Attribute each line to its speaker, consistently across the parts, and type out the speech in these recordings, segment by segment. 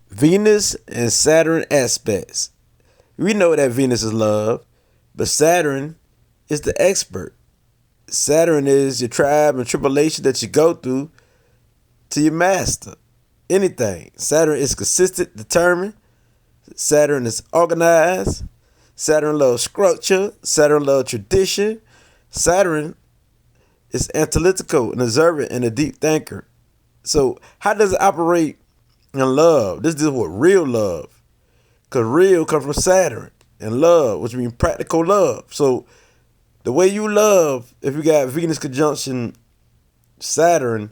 Speaker 1: Venus and Saturn aspects. We know that Venus is love, but Saturn is the expert. Saturn is your tribe and tribulation that you go through to your master. Anything. Saturn is consistent, determined. Saturn is organized. Saturn loves structure. Saturn loves tradition. Saturn is analytical and observant and a deep thinker. So how does it operate in love? This is what real love. Because real comes from Saturn and love, which means practical love. So the way you love, if you got Venus conjunction Saturn,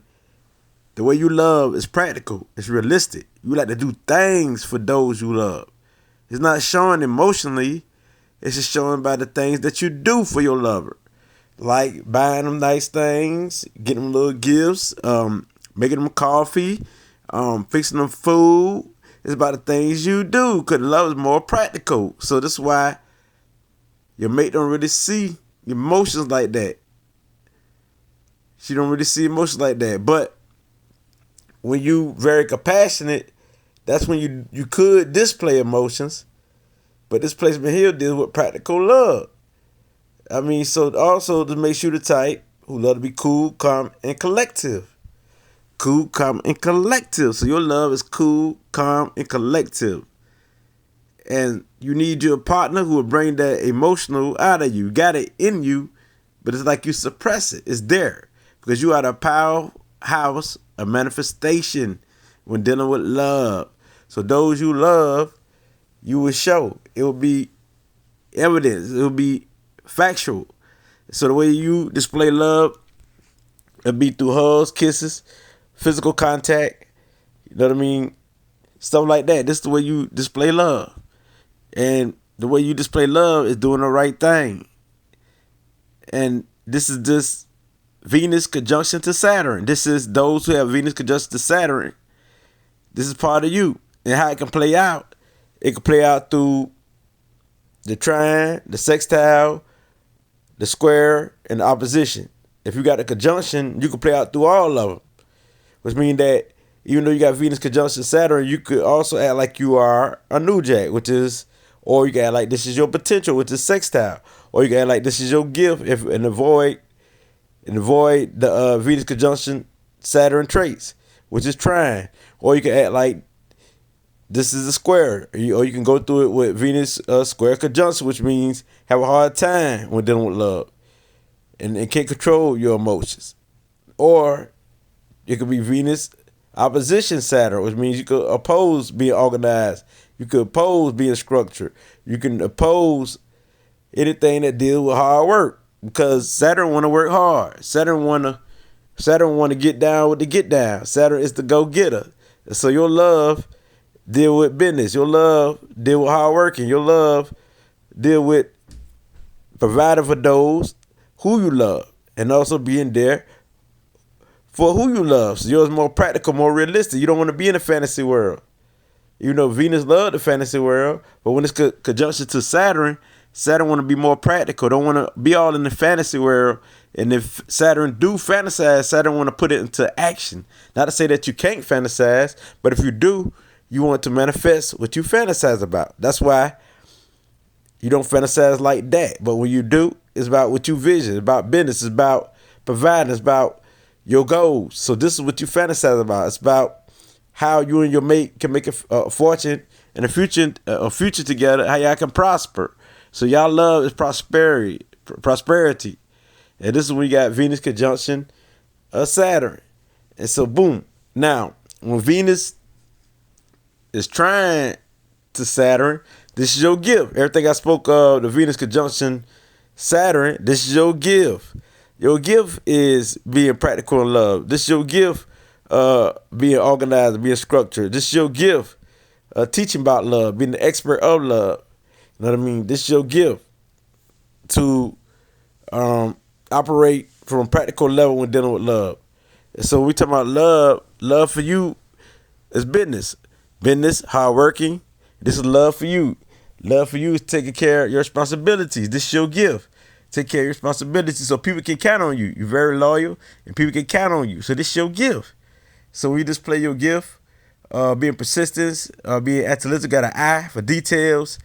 Speaker 1: the way you love is practical. It's realistic. You like to do things for those you love. It's not showing emotionally. It's just showing by the things that you do for your lover. Like buying them nice things, getting them little gifts, making them coffee, fixing them food. It's about the things you do, because love is more practical. So that's why your mate don't really see emotions like that. She don't really see emotions like that. But when you very compassionate, that's when you could display emotions. But this placement here deals with practical love. I mean, so also to make sure the type who love to be cool, calm, and collective. Cool, calm, and collective. So your love is cool, calm, and collective. And you need your partner who will bring that emotional out of you. You got it in you, but it's like you suppress it. It's there. Because you are the powerhouse of manifestation when dealing with love. So those you love, you will show. It will be evidence. It will be factual. So the way you display love, it'll be through hugs, kisses, physical contact, you know what I mean? Stuff like that. This is the way you display love. And the way you display love is doing the right thing. And this is just Venus conjunction to Saturn. This is those who have Venus conjunction to Saturn. This is part of you. And how it can play out. It can play out through the trine, the sextile, the square, and the opposition. If you got a conjunction, you can play out through all of them. Which means that even though you got Venus conjunction Saturn, you could also act like you are a new jack, which is, or you can act like this is your potential, which is sextile. Or you can act like this is your gift and avoid the Venus conjunction Saturn traits, which is trine. Or you can act like this is a square, or you can go through it with Venus square conjunction, which means have a hard time when dealing with love and can't control your emotions. Or it could be Venus opposition Saturn, which means you could oppose being organized. You could oppose being structured. You can oppose anything that deals with hard work, because Saturn want to work hard. Saturn want to get down with the get down. Saturn is the go getter. So your love deal with business. Your love deal with hard working. Your love deal with providing for those who you love, and also being there for who you love. So yours more practical, more realistic. You don't want to be in a fantasy world. You know, Venus loves the fantasy world, but when it's conjunction to Saturn, Saturn want to be more practical. Don't want to be all in the fantasy world. And if Saturn do fantasize, Saturn want to put it into action. Not to say that you can't fantasize, but if you do, you want to manifest what you fantasize about. That's why you don't fantasize like that. But when you do, it's about what you vision. It's about business. It's about providing. It's about your goals. So this is what you fantasize about. It's about how you and your mate can make a fortune and a future together. How y'all can prosper. So y'all love is prosperity. And this is when you got Venus conjunction Saturn. And so boom. Now, when Venus is trying to Saturn, this is your gift. Everything I spoke of, the Venus conjunction Saturn, this is your gift. Your gift is being practical in love. This is your gift, being organized, being structured. This is your gift, teaching about love, being the expert of love. You know what I mean? This is your gift to operate from a practical level when dealing with love. And so we talk about love for you is business. Business, hardworking. This is love for you. Love for you is taking care of your responsibilities. This is your gift. Take care of your responsibilities so people can count on you. You're very loyal and people can count on you. So this is your gift. So we display your gift being persistent, being analytical, got an eye for details,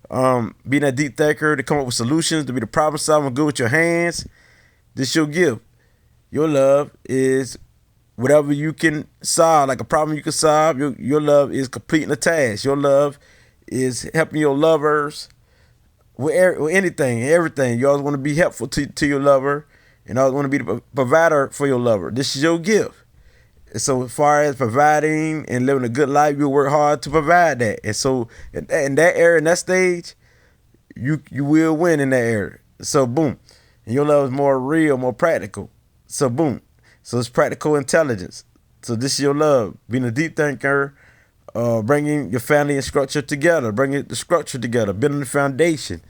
Speaker 1: being a deep thinker to come up with solutions, to be the problem solver, good with your hands. This your gift. Your love is whatever you can solve, like a problem you can solve. Your love is completing a task. Your love is helping your lovers with anything, everything. You always want to be helpful to your lover, and always want to be the provider for your lover. This is your gift. So as far as providing and living a good life, you work hard to provide that. And so in that area, in that stage, you will win in that area. So boom. And your love is more real, more practical. So boom. So it's practical intelligence. So this is your love. Being a deep thinker, bringing your family and structure together, bringing the structure together, building the foundation,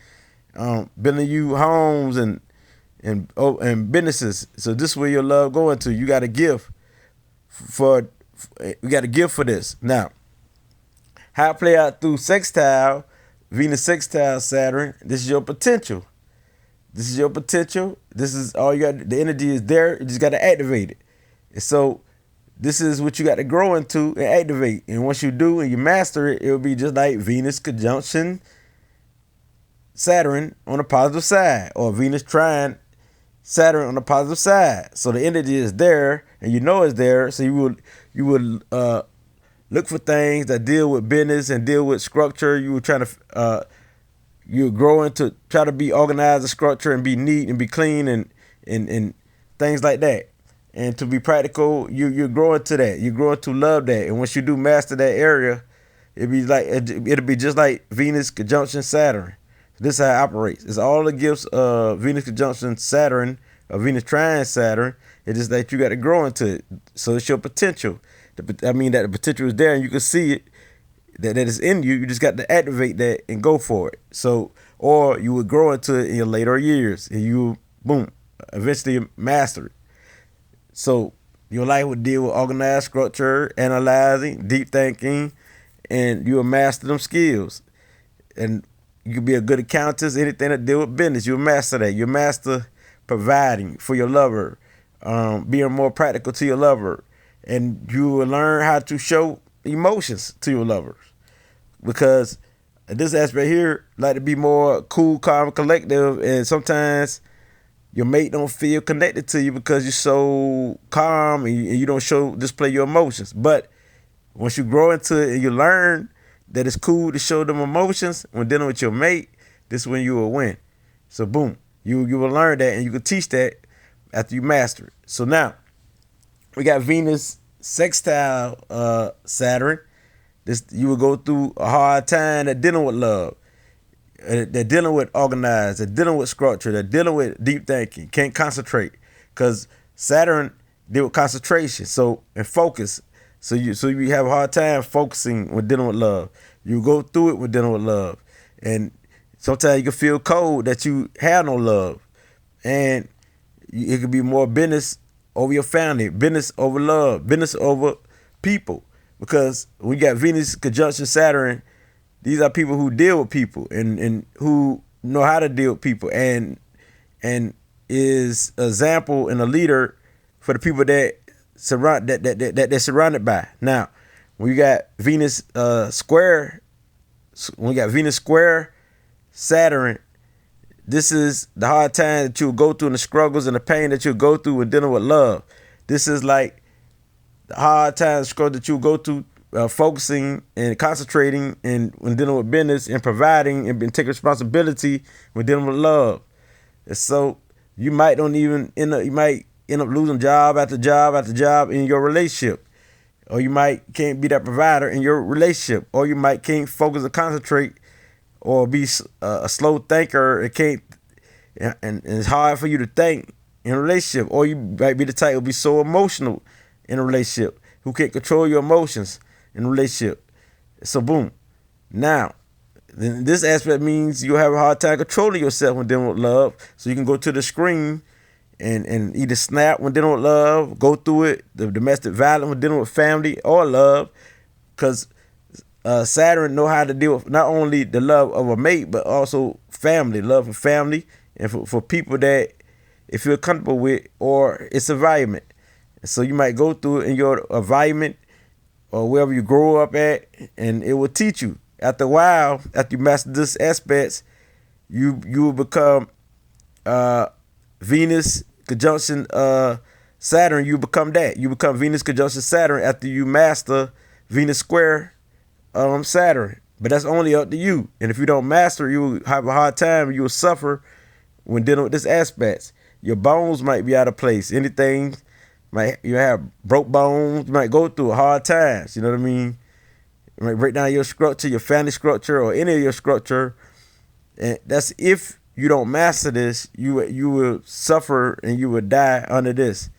Speaker 1: building you homes and businesses. So this is where your love going to. You got a gift we got a gift for this. Now, how it play out through sextile, Venus sextile Saturn, this is your potential. This is your potential. This is all you got. The energy is there. You just got to activate it. And so this is what you got to grow into and activate. And once you do and you master it, it'll be just like Venus conjunction Saturn on the positive side, or Venus trine Saturn on the positive side. So the energy is there, and you know it's there. So you would look for things that deal with business and deal with structure. You were trying to you grow into try to be organized and structure and be neat and be clean and things like that. And to be practical, you're growing to that. You're growing to love that. And once you do master that area, it'll be just like Venus conjunction Saturn. This is how it operates. It's all the gifts of Venus conjunction Saturn, or Venus trine Saturn. It's just that you got to grow into it. So it's your potential. That the potential is there, and you can see it, that it's in you. You just got to activate that and go for it. So, or you would grow into it in your later years, and you, boom, eventually master it. So your life would deal with organized structure, analyzing, deep thinking, and you will master them skills. And you can be a good accountant, anything that deal with business. You'll master that. You'll master providing for your lover, being more practical to your lover. And you will learn how to show emotions to your lovers. Because this aspect here like to be more cool, calm, collective. And sometimes your mate don't feel connected to you because you're so calm and you don't display your emotions. But once you grow into it and you learn that it's cool to show them emotions when dealing with your mate, this is when you will win. So boom, you will learn that, and you can teach that after you master it. So now we got Venus sextile Saturn. This you will go through a hard time at dealing with love. They're dealing with organized. They're dealing with structure. They're dealing with deep thinking. Can't concentrate because Saturn deal with concentration. So and focus. So you have a hard time focusing when dealing with love. You go through it when dealing with love, and sometimes you can feel cold that you have no love, and it could be more business over your family, business over love, business over people. Because we got Venus conjunction Saturn, these are people who deal with people and who know how to deal with people and is an example and a leader for the people that they're surrounded by. Now, when you got Venus square Saturn, this is the hard time that you'll go through and the struggles and the pain that you'll go through when dealing with love. This is like the hard times, struggle that you'll go through focusing and concentrating and when dealing with business and providing and taking responsibility when dealing with love. And so you might end up losing job after job after job in your relationship. Or you can't be that provider in your relationship. Or you might can't focus and concentrate or be a slow thinker and it's hard for you to think in a relationship. Or you might be the type who be so emotional in a relationship, who can't control your emotions in a relationship. So boom. Now, this aspect means you'll have a hard time controlling yourself when dealing with love. So you can go to the screen and either snap when dealing with love, go through it, the domestic violence when dealing with family or love. Because Saturn know how to deal with not only the love of a mate, but also family, love for family and for people that it feel comfortable with or its environment. So you might go through it in your environment or wherever you grow up at, and it will teach you. After a while, after you master this aspects, you will become Venus conjunction Saturn. You become that. You become Venus conjunction Saturn after you master Venus square Saturn. But that's only up to you. And if you don't master, you will have a hard time. You will suffer when dealing with this aspects. Your bones might be out of place. Anything you have broke bones. You might go through hard times. You know what I mean? You might break down your structure, your family structure, or any of your structure. And that's if you don't master this, you will suffer and you will die under this.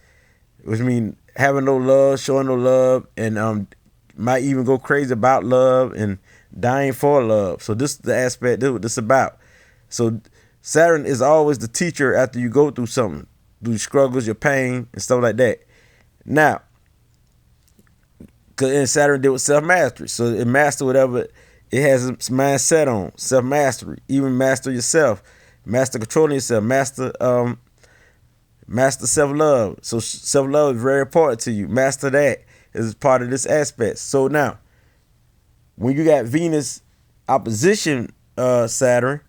Speaker 1: Which means having no love, showing no love, and might even go crazy about love and dying for love. So this is the aspect this is what this is about. So Saturn is always the teacher after you go through something, through your struggles, your pain, and stuff like that. Now, because Saturn deal with self-mastery. So it master whatever it has its mind set on. Self-mastery. Even master yourself. Master controlling yourself. Master self-love. So self-love is very important to you. Master that is part of this aspect. So now, when you got Venus opposition Saturn,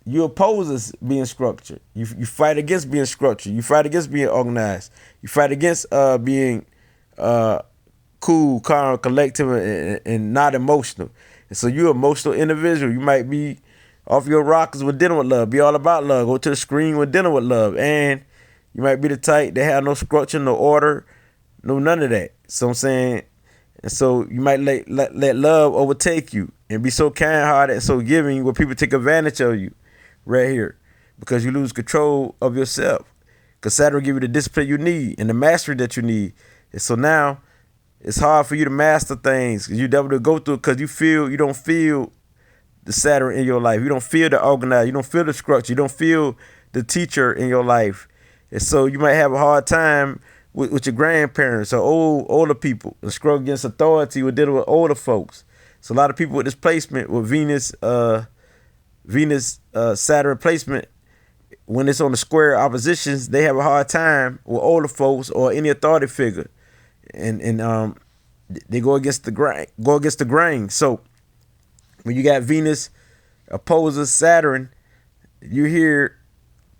Speaker 1: you oppose being structured. You fight against being structured. You fight against being organized. You fight against being cool, calm, collective, and not emotional. And so you're an emotional individual. You might be off your rockers with dealing with love. Be all about love. Go to the screen with dealing with love. And you might be the type that have no structure, no order, no none of that. So I'm saying, and so you might let love overtake you and be so kind-hearted and so giving where people take advantage of you right here because you lose control of yourself. Because Saturn will give you the discipline you need and the mastery that you need. And so now it's hard for you to master things. You able to go through it because you don't feel the Saturn in your life. You don't feel the organized. You don't feel the structure. You don't feel the teacher in your life. And so you might have a hard time with your grandparents or older people and struggle against authority with dealing with older folks. So a lot of people with this placement with Venus Saturn placement, when it's on the square oppositions, they have a hard time with older folks or any authority figure. And they go against the grain. So when you got Venus opposes Saturn, you're here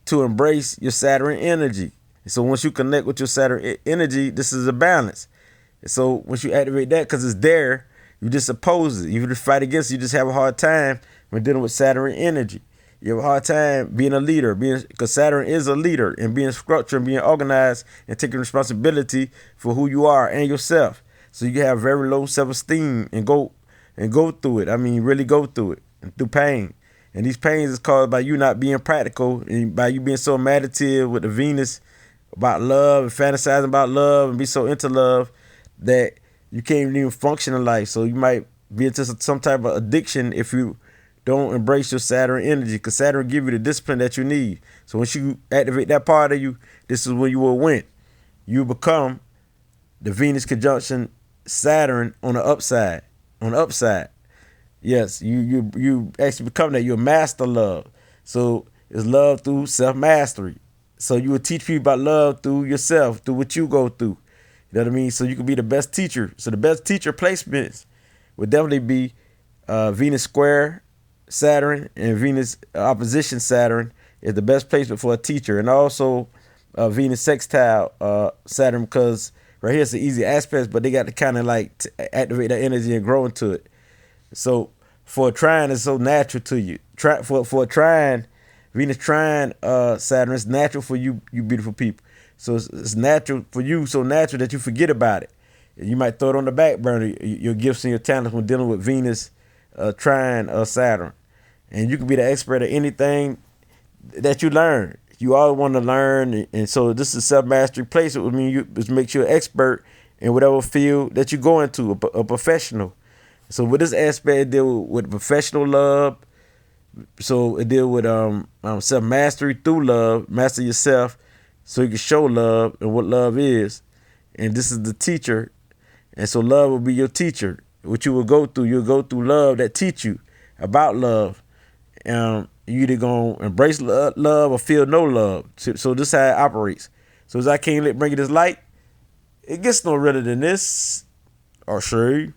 Speaker 1: to embrace your Saturn energy. So once you connect with your Saturn energy, this is a balance. So once you activate that, because it's there, you just oppose it. You just fight against it. You just have a hard time when dealing with Saturn energy. You have a hard time being a leader, because Saturn is a leader, and being structured and being organized and taking responsibility for who you are and yourself. So you have very low self-esteem and go through it. I mean, really go through it and through pain. And these pains is caused by you not being practical and by you being so meditative with the Venus about love and fantasizing about love and be so into love that you can't even function in life. So you might be into some type of addiction if you don't embrace your Saturn energy, because Saturn will give you the discipline that you need. So once you activate that part of you, this is when you will win. You become the Venus conjunction Saturn on the upside. On the upside. Yes, you actually become that. You're a master love. So it's love through self-mastery. So you will teach people about love through yourself, through what you go through. You know what I mean? So you can be the best teacher. So the best teacher placements would definitely be Venus square Saturn and Venus opposition Saturn is the best placement for a teacher. And also Venus sextile Saturn, because right here it's the easy aspects, but they got to kind of like activate that energy and grow into it. So for a trine, it's so natural to you. For a trine, Venus trine Saturn, it's natural for you beautiful people. So it's natural for you, so natural that you forget about it. You might throw it on the back burner, your gifts and your talents when dealing with Venus trine Saturn. And you can be the expert at anything that you learn. You always want to learn, and so this is self-mastery place. It would mean it makes you an expert in whatever field that you go into, a professional. So with this aspect, it deal with professional love. So it deal with self-mastery through love, master yourself, so you can show love and what love is. And this is the teacher, and so love will be your teacher. What you will go through, you'll go through love that teach you about love. You either gonna embrace love or feel no love. So this is how it operates. So as I can't bring you this light, it gets no realer than this. Or shade.